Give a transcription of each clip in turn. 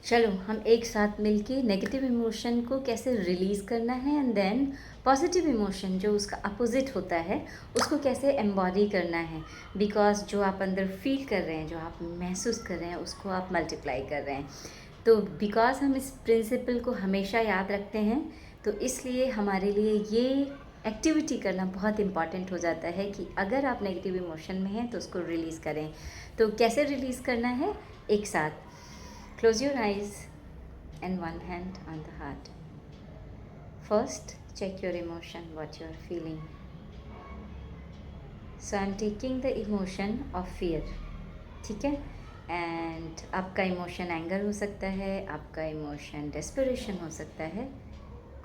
चलो हम एक साथ मिलके नेगेटिव इमोशन को कैसे रिलीज़ करना है एंड देन पॉजिटिव इमोशन जो उसका अपोजिट होता है उसको कैसे एम्बॉडी करना है। बिकॉज जो आप अंदर फील कर रहे हैं, जो आप महसूस कर रहे हैं, उसको आप मल्टीप्लाई कर रहे हैं। तो बिकॉज हम इस प्रिंसिपल को हमेशा याद रखते हैं, तो इसलिए हमारे लिए ये एक्टिविटी करना बहुत इम्पॉर्टेंट हो जाता है कि अगर आप नेगेटिव इमोशन में हैं तो उसको रिलीज़ करें। तो कैसे रिलीज़ करना है? एक साथ close your eyes and one hand on the heart. First, check your emotion, what you are feeling. So I'm taking the emotion of fear. ठीक है? एंड आपका इमोशन एंगर हो सकता है, आपका इमोशन डेस्परेशन हो सकता है,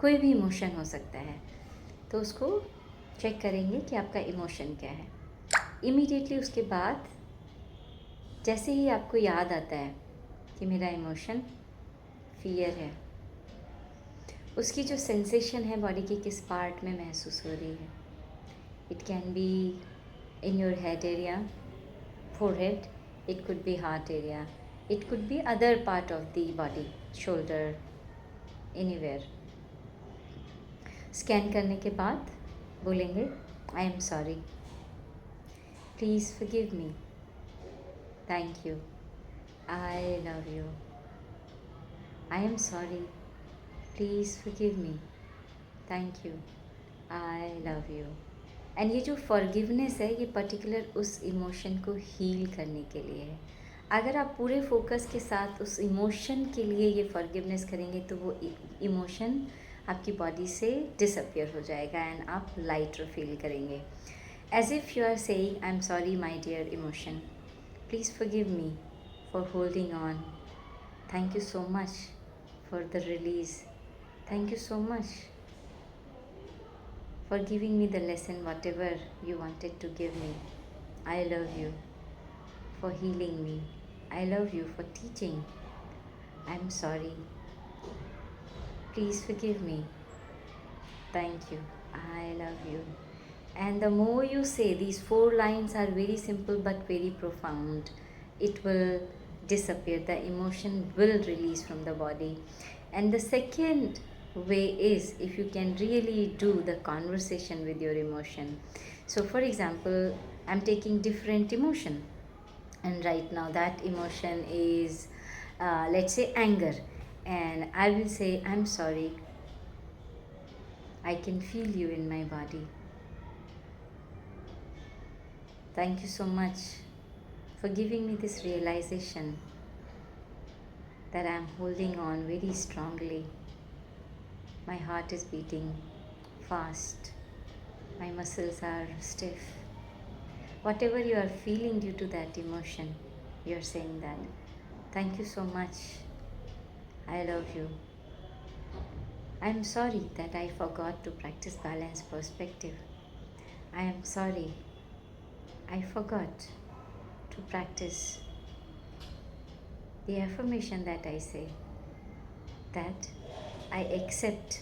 कोई भी इमोशन हो सकता है। तो उसको चेक करेंगे कि आपका इमोशन क्या है। इमीडिएटली उसके बाद जैसे ही आपको याद आता है कि मेरा इमोशन फियर है, उसकी जो सेंसेशन है बॉडी के किस पार्ट में महसूस हो रही है। It can be in your head area, forehead, it could be heart area, it could be other part of the body, shoulder, anywhere. Scan करने के बाद बोलेंगे आई am sorry, please forgive me, thank you, I love you, I am sorry, please forgive me, thank you, I love you. And ये जो forgiveness है ये particular उस emotion को हील करने के लिए है। अगर आप पूरे फोकस के साथ उस इमोशन के लिए ये फॉरगिवनेस करेंगे तो वो इमोशन आपकी बॉडी से डिसअपियर हो जाएगा एंड आप लाइटर फील करेंगे। As if you are saying I am sorry my dear emotion, please forgive me for holding on, thank you so much for the release, thank you so much for giving me the lesson whatever you wanted to give me. I love you for healing me. I love you for teaching. I'm sorry. Please forgive me. Thank you. I love you. And the more you say, these 4 lines are very simple but very profound. It will disappear. The emotion will release from the body. And the second way is if you can really do the conversation with your emotion. So for example, I'm taking different emotion, and right now that emotion is let's say anger, and I will say I'm sorry, I can feel you in my body, thank you so much for giving me this realization that I'm holding on very strongly. My heart is beating fast. My muscles are stiff. Whatever you are feeling due to that emotion, you are saying that. Thank you so much. I love you. I am sorry that I forgot to practice balanced perspective. I am sorry. I forgot to practice the affirmation that I say, that I accept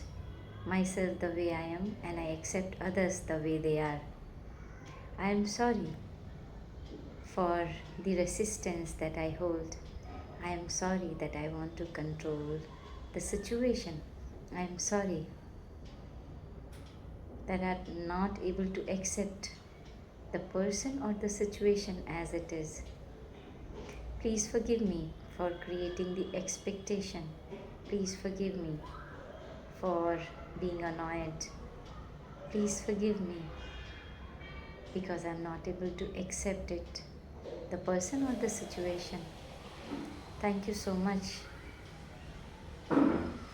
myself the way I am and I accept others the way they are. I am sorry for the resistance that I hold. I am sorry that I want to control the situation. I am sorry that I am not able to accept the person or the situation as it is. Please forgive me for creating the expectation. Please forgive me for being annoyed. Please forgive me because I'm not able to accept it, the person or the situation. Thank you so much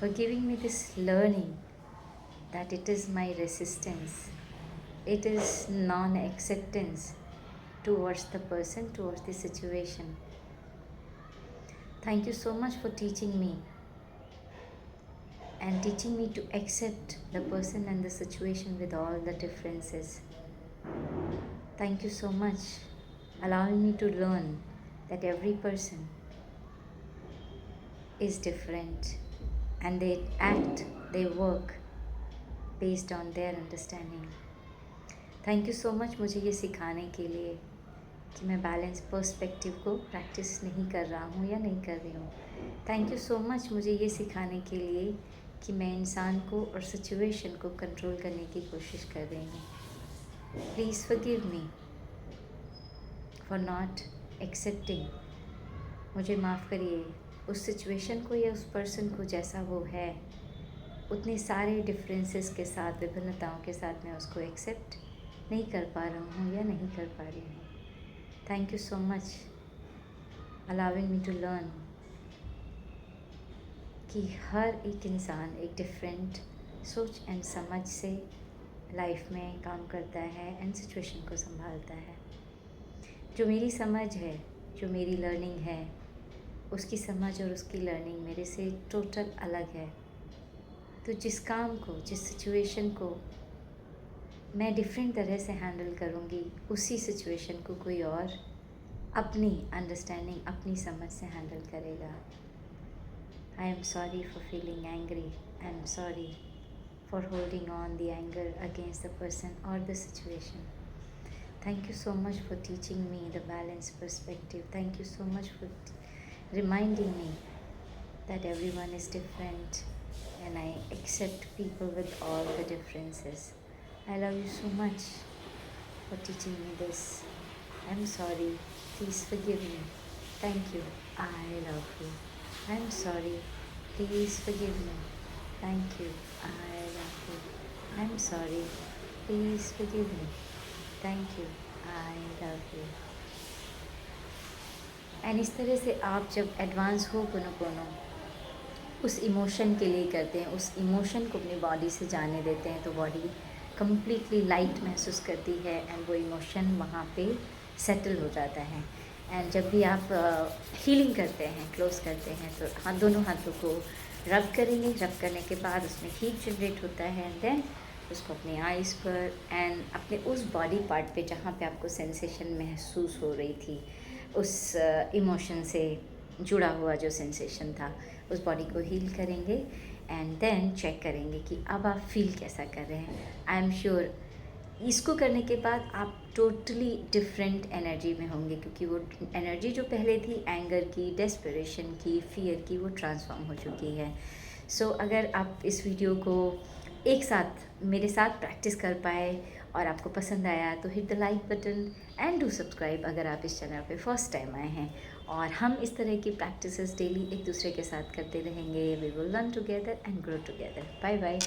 for giving me this learning that it is my resistance, it is non-acceptance towards the person, towards the situation. Thank you so much for teaching me and teaching me to accept the person and the situation with all the differences. Thank you so much allowing me to learn that every person is different and they act, they work based on their understanding. Thank you so much मुझे ये सिखाने के लिए. कि मैं balance perspective को practice नहीं कर रहा हूँ या नहीं कर रही हूँ। थैंक यू सो मच मुझे ये सिखाने के लिए कि मैं इंसान को और सिचुएशन को कंट्रोल करने की कोशिश कर रही हूँ। Please forgive me for not accepting. मुझे माफ़ करिए उस सिचुएशन को या उस पर्सन को जैसा वो है, उतने सारे डिफरेंसेस के साथ, विभिन्नताओं के साथ मैं उसको एक्सेप्ट नहीं कर पा रहा हूँ या नहीं कर पा रही हूँ। Thank you so much allowing me to learn कि हर एक इंसान एक डिफरेंट सोच एंड समझ से लाइफ में काम करता है एंड सिचुएशन को संभालता है। जो मेरी समझ है, जो मेरी लर्निंग है, उसकी समझ और उसकी लर्निंग मेरे से टोटल अलग है। तो जिस काम को, जिस सिचुएशन को मैं डिफरेंट तरह से हैंडल करूँगी, उसी सिचुएशन को कोई और अपनी अंडरस्टैंडिंग, अपनी समझ से हैंडल करेगा। I am sorry for feeling angry. I am sorry for holding on the anger against the person और the situation. Thank you so much for teaching me the balanced perspective. Thank you so much for reminding me that everyone is different and I accept people with all the differences. I love you so much for teaching me this. I'm sorry. Please forgive me. Thank you. I love you. I'm sorry. Please forgive me. Thank you. I love you. I'm sorry. Please forgive me. Thank you. I love you. And इस तरह से आप जब advance हो कोनो उस emotion के लिए करते हैं, उस इमोशन को अपनी बॉडी से जाने देते हैं, तो बॉडी कम्प्लीटली लाइट महसूस करती है एंड वो इमोशन वहाँ पे सेटल हो जाता है। एंड जब भी आप हीलिंग करते हैं, क्लोज करते हैं, तो दोनों हाथों को रब करेंगे। रब करने के बाद उसमें हीट जनरेट होता है एंड देन उसको अपने आइज़ पर एंड अपने उस बॉडी पार्ट पे जहाँ पे आपको सेंसेशन महसूस हो रही थी, उस इमोशन से जुड़ा हुआ जो सेंसेशन था, उस बॉडी को हील करेंगे एंड देन चेक करेंगे कि अब आप फील कैसा कर रहे हैं। आई एम श्योर इसको करने के बाद आप टोटली डिफरेंट एनर्जी में होंगे, क्योंकि वो एनर्जी जो पहले थी एंगर की, डेस्परेशन की, फियर की, वो ट्रांसफॉर्म हो चुकी है। सो अगर आप इस वीडियो को एक साथ मेरे साथ प्रैक्टिस कर पाए और आपको पसंद आया तो hit the like button and do subscribe अगर आप इस चैनल पे फर्स्ट टाइम आए हैं। और हम इस तरह की प्रैक्टिसेस डेली एक दूसरे के साथ करते रहेंगे। We will learn together and grow together. Bye bye.